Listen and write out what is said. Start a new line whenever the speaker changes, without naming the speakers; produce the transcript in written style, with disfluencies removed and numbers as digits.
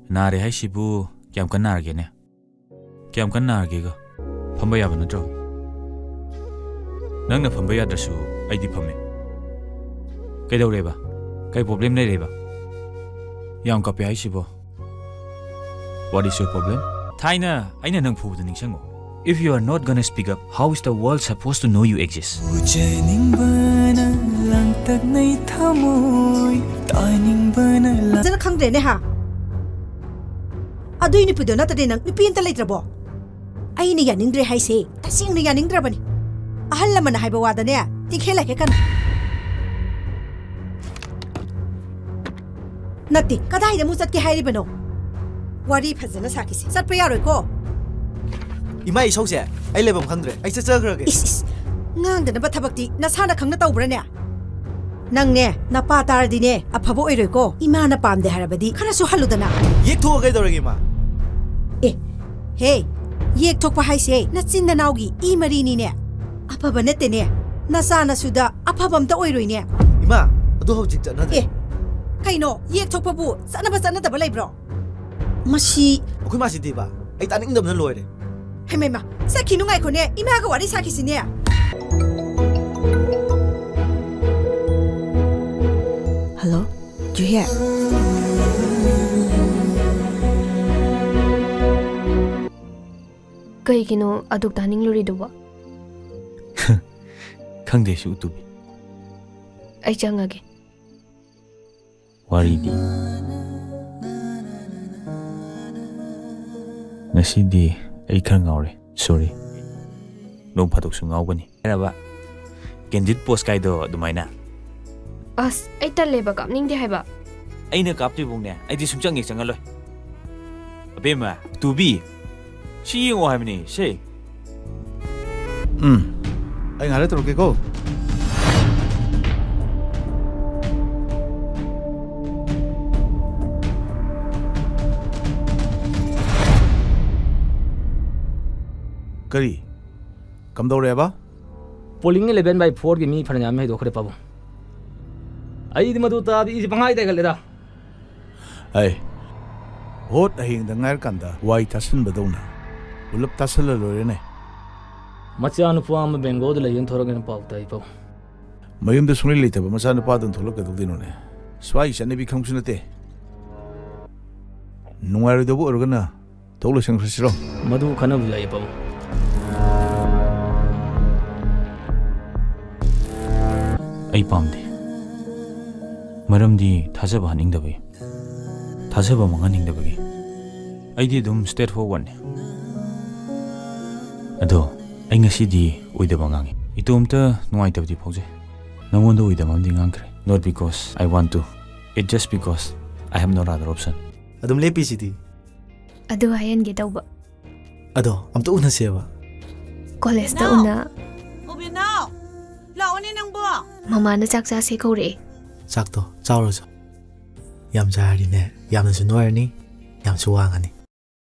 Nare hai shibu kyam kan narge ne. Kyam kan narge ga. Phamba ya banatro. Nang na phamba ya dasu ai di phame. Kai dau reba. Kai problem nei reba. Yang ka pe hai shibu. What is your problem? Thaina aina nang phu da ningsango. If you are not gonna speak up, how is the world supposed to know you exist?
Zana khangre ne ha. Adui ni pudona ta de nang ni pin ta leitrabo. Ai ni yaningre hai se. Tasing ni yaningdra bani. Ahal la mana hai ba wada ne. Ti khela ke kan. Natti kadai da mu chat ke hairi bano. Wari phazana sakisi. Sat pa yaroi ko.
Ima I sause ai lebam khangdre ai chachagrage
Is ngang da na ba thabakti na sana khangna tawbra ne nang ne na pa tar di ne aphabo oiroi ko ima na pam de harabadi khara su haludana
yek tho ga dorage ma
hey yek thok pa hai se na chin na nawgi I mari ni ne aphaba ne te ne na sana suda aphabam ta oiroi ne
ima adu hojik cha na
kaino yek thok pa bu sana da ba leibro masi
okoi ma si di ba ai taning dam na loire
Hey mama, sa kinungai ko ne, ima ka wari sa kisine. Hello, Juhi.
Kai kino aduk taning luri duwa.
Khangde shu tubi.
Ai changage.
Wari di. Nasi di. Ai khar ngaure sorry nong phatok su ngawgani ba kendit post kai do dumaina
As ai talle ba kapning de haiba
aina kapti bungne ai di sungchang ek changaloi abema to be si ngo haimni se
ai ngare tro ke ko Kari, kam daw reba?
Polling 11/4 की मी फरना में दोखरे पाबो आई दि मदु ता इ पंगाई दे गलेदा
ai hot ahing da ngar kanda wai tasin badona ulap tasala lore ne
मचा अनुपुआ में बेंगो दे लेन थोरगन पाउता इ पाउ
mayum da sunil leta ba macha na pa don tholok da dino ne swai sane bi khangsu nate nungar do bo organa tolo sang siro
मधु खना बुलाई पाउ
ai pamde maramdi thajaba haningdabe thajaba manganingdabe ai di dum straight forward ne ado ai ngasi di oidaba ngangi itomta nuaitabdi phauje namonda oidaba amdi ngangkre not because I want to it just because I have no other option
adum lepi sidi
adu hayan ge tawba
ado am to una seba
college ta una
Obinao laoni nang bo
mama na chakcha se kore
sak to chawro so yam jari ne yam su noer ni yam su wang ani